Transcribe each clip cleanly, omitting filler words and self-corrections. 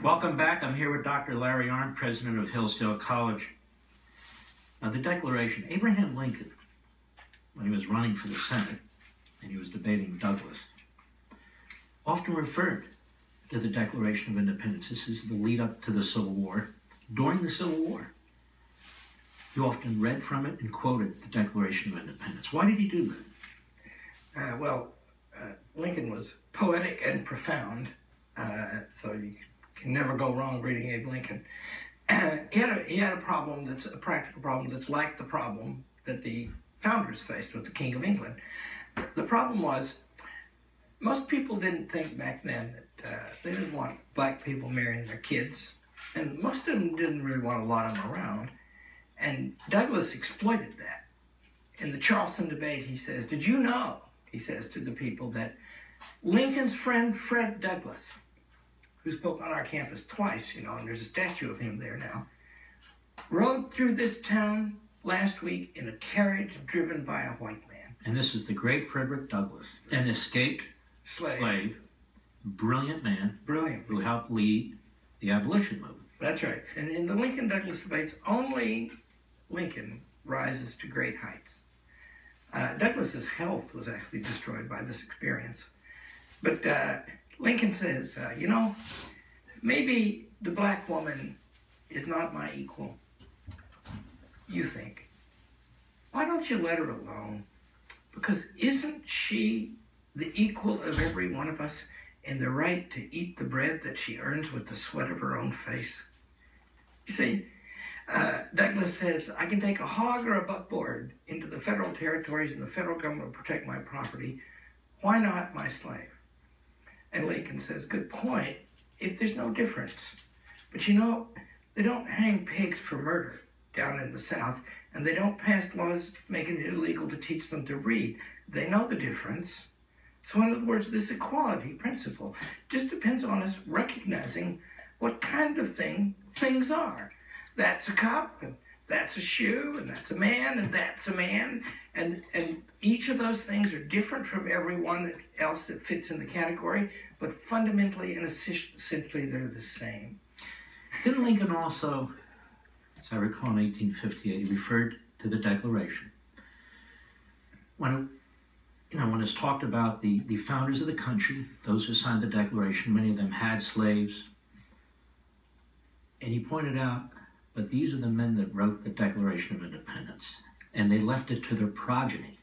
Welcome back. I'm here with Dr. Larry Arnn, president of Hillsdale College. Now, the Declaration, Abraham Lincoln, when he was running for the Senate and he was debating Douglas, often referred to the Declaration of Independence. This is the lead up to the Civil War. During the Civil War, he often read from it and quoted the Declaration of Independence. Why did he do that? Lincoln was poetic and profound, so you can never go wrong reading Abe Lincoln. He had a problem that's a practical problem that's like the problem that the founders faced with the King of England. The problem was most people didn't think back then that they didn't want black people marrying their kids, and most of them didn't really want a lot of them around. And Douglas exploited that. In the Charleston debate, he says, "Did you know," he says to the people, "that Lincoln's friend Fred Douglass, who spoke on our campus twice, and there's a statue of him there now, rode through this town last week in a carriage driven by a white man." And this is the great Frederick Douglass, an escaped slave, brilliant man, who helped lead the abolition movement. That's right. And in the Lincoln-Douglas debates, only Lincoln rises to great heights. Douglas's health was actually destroyed by this experience. But Lincoln says, maybe the black woman is not my equal. You think, why don't you let her alone? Because isn't she the equal of every one of us in the right to eat the bread that she earns with the sweat of her own face? You see, Douglas says, I can take a hog or a buckboard into the federal territories and the federal government will protect my property. Why not my slave? And Lincoln says, good point, if there's no difference. But they don't hang pigs for murder down in the South, and they don't pass laws making it illegal to teach them to read. They know the difference. So in other words, this equality principle just depends on us recognizing what kind of things are. That's a cup, and that's a shoe, and that's a man, and that's a man. And each of those things are different from everyone else that fits in the category, but fundamentally and essentially they're the same. Didn't Lincoln also, as I recall in 1858, he referred to the Declaration? When it's talked about the founders of the country, those who signed the Declaration, many of them had slaves. And he pointed out, but these are the men that wrote the Declaration of Independence, and they left it to their progeny,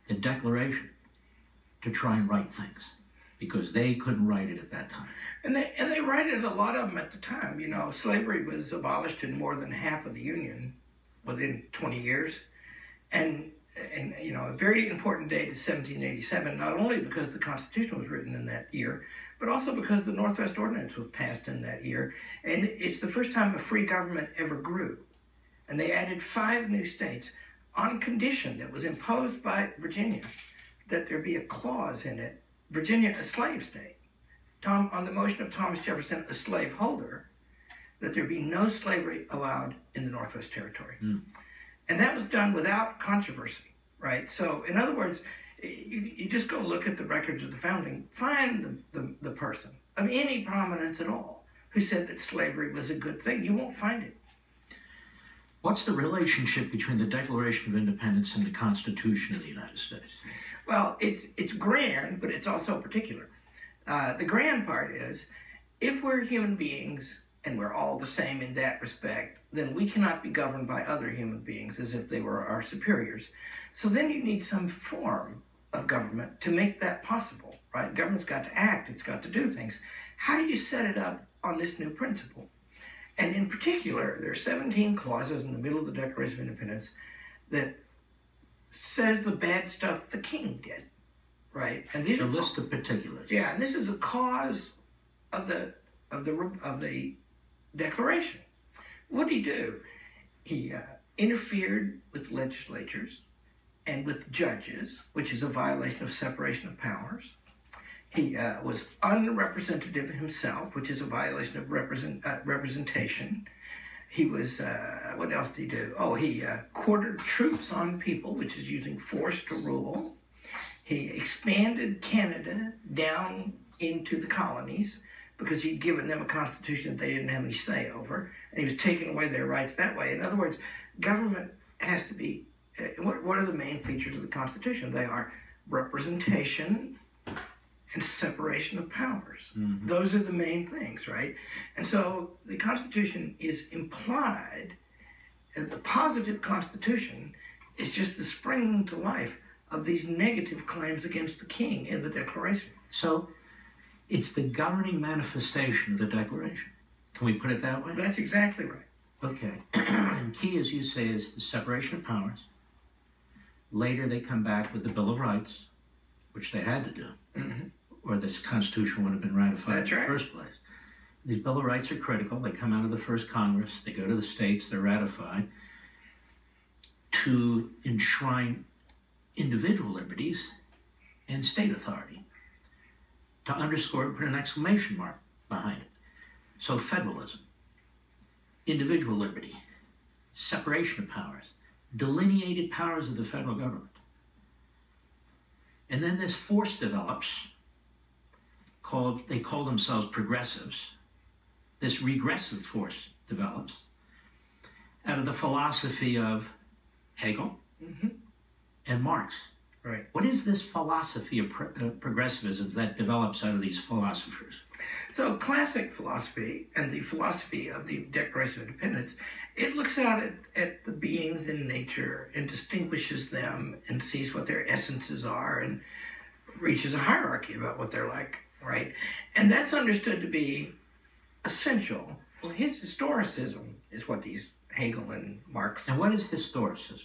the Declaration, to try and write things, because they couldn't write it at that time. And they write it, a lot of them at the time. Slavery was abolished in more than half of the Union within 20 years. And a very important date is 1787, not only because the Constitution was written in that year, but also because the Northwest Ordinance was passed in that year. And it's the first time a free government ever grew. And they added 5 new states on condition that was imposed by Virginia that there be a clause in it, Virginia a slave state, on the motion of Thomas Jefferson, a slaveholder, that there be no slavery allowed in the Northwest Territory. And that was done without controversy, right? So in other words, you just go look at the records of the founding, find the person of any prominence at all who said that slavery was a good thing. You won't find it. What's the relationship between the Declaration of Independence and the Constitution of the United States? Well, it's grand, but it's also particular. The grand part is, if we're human beings and we're all the same in that respect, then we cannot be governed by other human beings as if they were our superiors. So then you need some form of government to make that possible, right? Government's got to act, it's got to do things. How do you set it up on this new principle? And in particular, there are 17 clauses in the middle of the Declaration of Independence that says the bad stuff the king did, right? And these are a list of particulars. Yeah, and this is a cause of the Declaration. What did he do? He interfered with legislatures and with judges, which is a violation of separation of powers. He was unrepresentative himself, which is a violation of representation. He was, what else did he do? Oh, he quartered troops on people, which is using force to rule. He expanded Canada down into the colonies. because he'd given them a constitution that they didn't have any say over, and he was taking away their rights that way. In other words, government has to be, what are the main features of the Constitution? They are representation and separation of powers. Mm-hmm. Those are the main things, right? And so the Constitution is implied, and the positive Constitution is just the springing to life of these negative claims against the king in the Declaration. So it's the governing manifestation of the Declaration. Can we put it that way? That's exactly right. Okay. And key, as you say, is the separation of powers. Later, they come back with the Bill of Rights, which they had to do, Mm-hmm. or this Constitution would have been ratified That's in right. the first place. These Bill of Rights are critical. They come out of the first Congress. They go to the states. They're ratified to enshrine individual liberties and state authority, to underscore and put an exclamation mark behind it. So federalism, individual liberty, separation of powers, delineated powers of the federal government. And then this force develops, they call themselves progressives. This regressive force develops out of the philosophy of Hegel Mm-hmm. and Marx. Right. What is this philosophy of progressivism that develops out of these philosophers? So classic philosophy and the philosophy of the Declaration of Independence, it looks out at the beings in nature and distinguishes them and sees what their essences are and reaches a hierarchy about what they're like, right? And that's understood to be essential. Well, his historicism is what these Hegel and Marx. And what is historicism?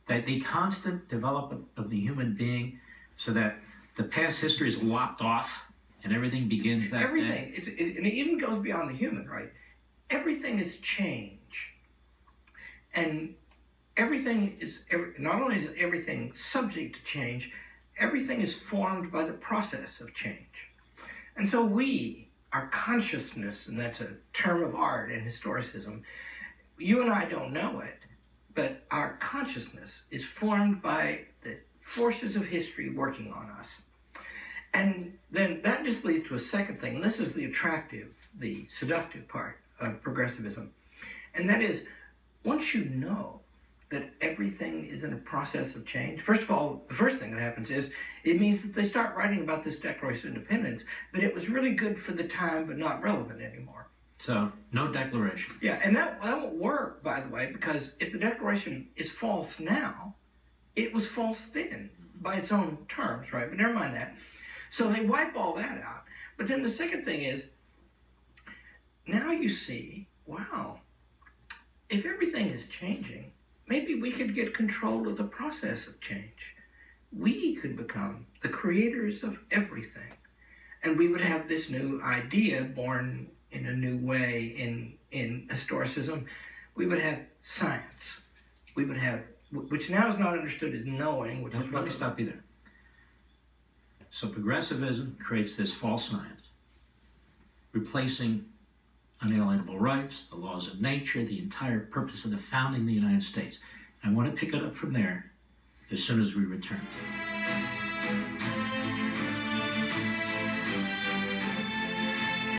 That the constant development of the human being so that the past history is lopped off and everything begins that Everything. day. And it even goes beyond the human, right? Everything is change. And everything is, not only is everything subject to change, everything is formed by the process of change. And so our consciousness, and that's a term of art in historicism, you and I don't know it, but our consciousness is formed by the forces of history working on us. And then that just leads to a second thing, and this is the attractive, the seductive part of progressivism. And that is, once you know that everything is in a process of change, first of all, the first thing that happens is, it means that they start writing about this Declaration of Independence, that it was really good for the time, but not relevant anymore. So, no declaration. Yeah, and that won't work, by the way, because if the Declaration is false now, it was false then, by its own terms, right? But never mind that. So they wipe all that out. But then the second thing is, now you see, wow, if everything is changing, maybe we could get control of the process of change. We could become the creators of everything. And we would have this new idea born in a new way in historicism. We would have science. We would have, which now is not understood as knowing, which is Let me stop you there. So progressivism creates this false science, replacing unalienable rights, the laws of nature, the entire purpose of the founding of the United States. I want to pick it up from there as soon as we return.